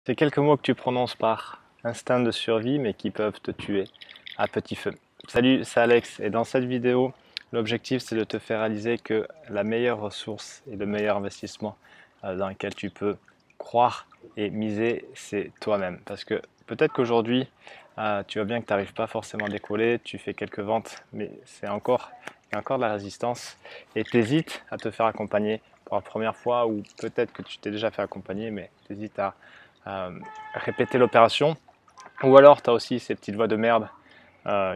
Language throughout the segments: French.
C'est quelques mots que tu prononces par instinct de survie, mais qui peuvent te tuer à petit feu. Salut, c'est Alex, et dans cette vidéo, l'objectif c'est de te faire réaliser que la meilleure ressource et le meilleur investissement dans lequel tu peux croire et miser, c'est toi-même. Parce que peut-être qu'aujourd'hui, tu vois bien que tu n'arrives pas forcément à décoller, tu fais quelques ventes, mais il y a encore de la résistance, et tu hésites à te faire accompagner pour la première fois, ou peut-être que tu t'es déjà fait accompagner, mais tu hésites à répéter l'opération. Ou alors tu as aussi ces petites voix de merde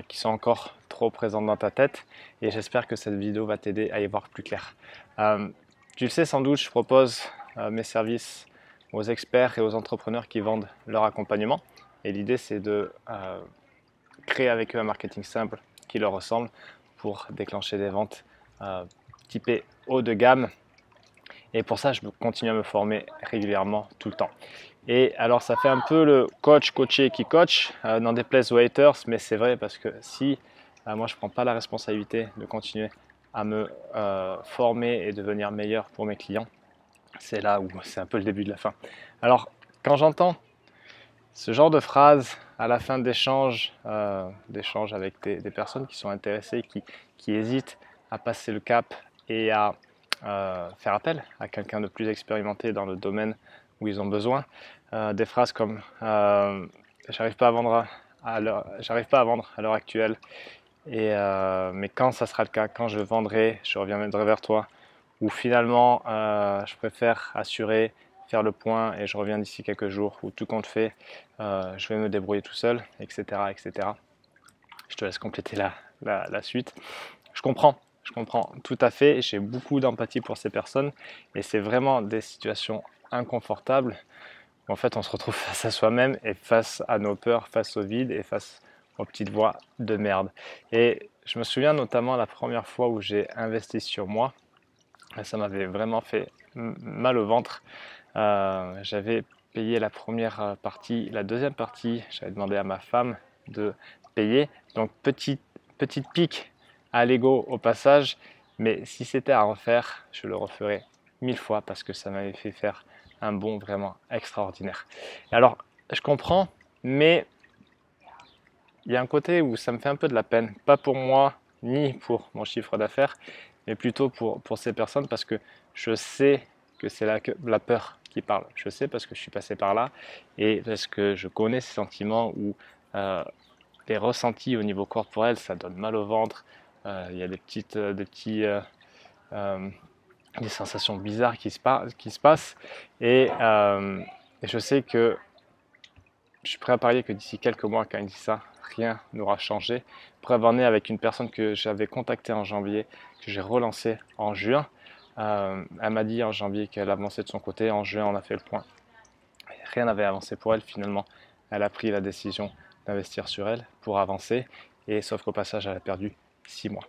qui sont encore trop présentes dans ta tête, et j'espère que cette vidéo va t'aider à y voir plus clair. Euh, Tu le sais sans doute, je propose mes services aux experts et aux entrepreneurs qui vendent leur accompagnement, et l'idée c'est de créer avec eux un marketing simple qui leur ressemble pour déclencher des ventes typées haut de gamme. Et pour ça, je continue à me former régulièrement tout le temps. Et alors, ça fait un peu le coach coaché qui coach, n'en déplaise aux haters, mais c'est vrai parce que si moi je ne prends pas la responsabilité de continuer à me former et devenir meilleur pour mes clients, c'est là où c'est un peu le début de la fin. Alors, quand j'entends ce genre de phrase à la fin d'échanges avec des personnes qui sont intéressées, qui hésitent à passer le cap et à faire appel à quelqu'un de plus expérimenté dans le domaine où ils ont besoin, des phrases comme j'arrive pas à vendre à vendre à l'heure actuelle, mais quand ça sera le cas, quand je vendrai, je reviendrai vers toi, ou finalement je préfère assurer, faire le point et je reviens d'ici quelques jours, ou tout compte fait, je vais me débrouiller tout seul, etc. etc. Je te laisse compléter la suite. Je comprends tout à fait, j'ai beaucoup d'empathie pour ces personnes, et c'est vraiment des situations inconfortables où en fait on se retrouve face à soi-même et face à nos peurs, face au vide et face aux petites voix de merde. Et je me souviens notamment la première fois où j'ai investi sur moi, ça m'avait vraiment fait mal au ventre. J'avais payé la première partie, la deuxième partie, j'avais demandé à ma femme de payer. Donc petite pique à l'ego au passage, mais si c'était à refaire, je le referais 1000 fois parce que ça m'avait fait faire un bond vraiment extraordinaire. Et alors, je comprends, mais il y a un côté où ça me fait un peu de la peine, pas pour moi ni pour mon chiffre d'affaires, mais plutôt pour ces personnes parce que je sais que c'est la peur qui parle. Je sais parce que je suis passé par là et parce que je connais ces sentiments où euh, les ressentis au niveau corporel, ça donne mal au ventre, il y a euh, des sensations bizarres qui se passent, et je sais que je suis prêt à parier que d'ici quelques mois, quand il dit ça, rien n'aura changé. Preuve en est avec une personne que j'avais contactée en janvier, que j'ai relancée en juin. Elle m'a dit en janvier qu'elle avançait de son côté. En juin, on a fait le point. Rien n'avait avancé pour elle. Finalement, elle a pris la décision d'investir sur elle pour avancer. Et sauf qu'au passage, elle a perdu 6 mois.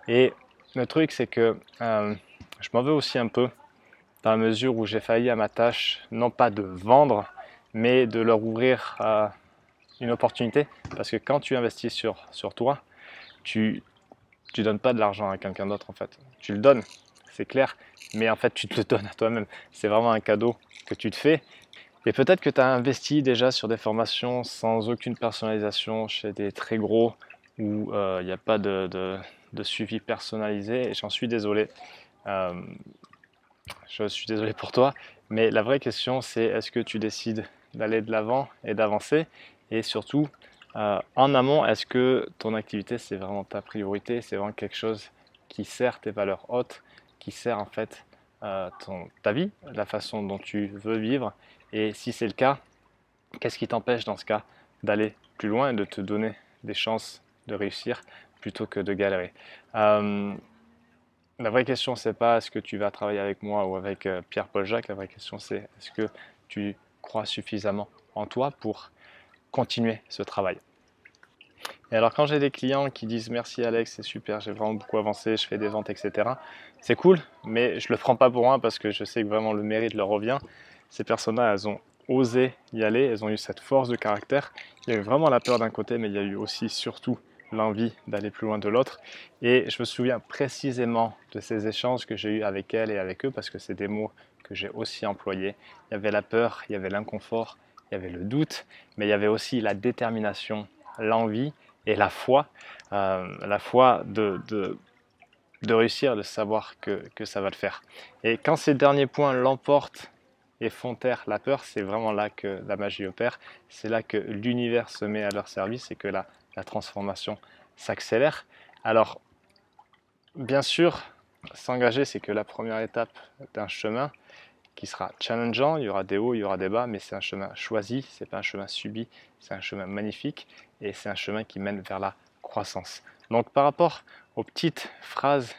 Et le truc, c'est que je m'en veux aussi un peu dans la mesure où j'ai failli à ma tâche, non pas de vendre, mais de leur ouvrir une opportunité. Parce que quand tu investis sur toi, tu ne donnes pas de l'argent à quelqu'un d'autre en fait. Tu le donnes, c'est clair, mais en fait tu te le donnes à toi-même. C'est vraiment un cadeau que tu te fais. Et peut-être que tu as investi déjà sur des formations sans aucune personnalisation chez des très gros où il n'y a pas de suivi personnalisé. Et j'en suis désolé. Euh, je suis désolé pour toi, mais la vraie question c'est est-ce que tu décides d'aller de l'avant et d'avancer, et surtout en amont, est-ce que ton activité c'est vraiment ta priorité, c'est vraiment quelque chose qui sert tes valeurs hautes, qui sert en fait ta vie, la façon dont tu veux vivre, et si c'est le cas, qu'est-ce qui t'empêche dans ce cas d'aller plus loin et de te donner des chances de réussir plutôt que de galérer. Euh, la vraie question, c'est pas est-ce que tu vas travailler avec moi ou avec Pierre-Paul Jacques. La vraie question, c'est est-ce que tu crois suffisamment en toi pour continuer ce travail. Et alors, quand j'ai des clients qui disent merci Alex, c'est super, j'ai vraiment beaucoup avancé, je fais des ventes, etc. C'est cool, mais je le prends pas pour moi parce que je sais que vraiment le mérite leur revient. Ces personnes-là, elles ont osé y aller, elles ont eu cette force de caractère. Il y a eu vraiment la peur d'un côté, mais il y a eu aussi surtout l'envie d'aller plus loin de l'autre. Et je me souviens précisément de ces échanges que j'ai eus avec elles et avec eux parce que c'est des mots que j'ai aussi employés. Il y avait la peur, il y avait l'inconfort, il y avait le doute, mais il y avait aussi la détermination, l'envie et la foi de réussir, de savoir que ça va le faire. Et quand ces derniers points l'emportent et font taire la peur, c'est vraiment là que la magie opère, c'est là que l'univers se met à leur service et que la transformation s'accélère. Alors, bien sûr, s'engager, c'est que la première étape d'un chemin qui sera challengeant, il y aura des hauts, il y aura des bas, mais c'est un chemin choisi, c'est pas un chemin subi, c'est un chemin magnifique et c'est un chemin qui mène vers la croissance. Donc par rapport aux petites phrases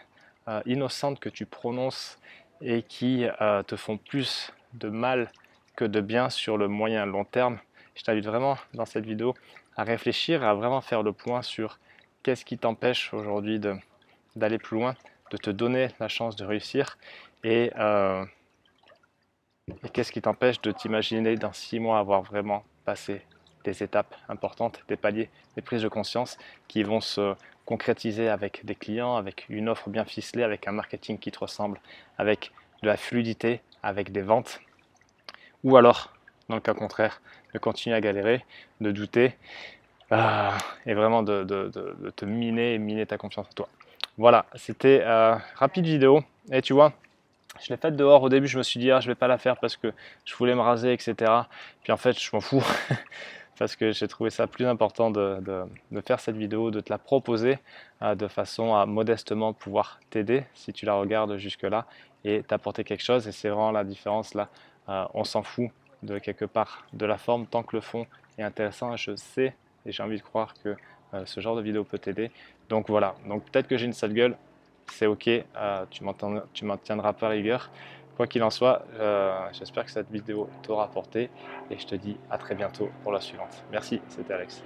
innocentes que tu prononces et qui te font plus de mal que de bien sur le moyen long terme, je t'invite vraiment dans cette vidéo à réfléchir, à vraiment faire le point sur qu'est-ce qui t'empêche aujourd'hui d'aller plus loin, de te donner la chance de réussir et qu'est-ce qui t'empêche de t'imaginer dans 6 mois avoir vraiment passé des étapes importantes, des paliers, des prises de conscience qui vont se concrétiser avec des clients, avec une offre bien ficelée, avec un marketing qui te ressemble, avec de la fluidité, avec des ventes, ou alors, dans le cas contraire, de continuer à galérer, de douter, et vraiment de te miner et miner ta confiance en toi. Voilà, c'était rapide vidéo, et tu vois, je l'ai faite dehors. Au début, je me suis dit, ah, je vais pas la faire parce que je voulais me raser, etc. Puis en fait, je m'en fous parce que j'ai trouvé ça plus important de faire cette vidéo, de te la proposer de façon à modestement pouvoir t'aider si tu la regardes jusque-là et t'apporter quelque chose. Et c'est vraiment la différence là. On s'en fout de quelque part de la forme tant que le fond est intéressant. Je sais et j'ai envie de croire que ce genre de vidéo peut t'aider. Donc voilà. Donc peut-être que j'ai une sale gueule. C'est ok, tu m'en tiendras pas rigueur. Quoi qu'il en soit, j'espère que cette vidéo t'aura apporté et je te dis à très bientôt pour la suivante. Merci, c'était Alex.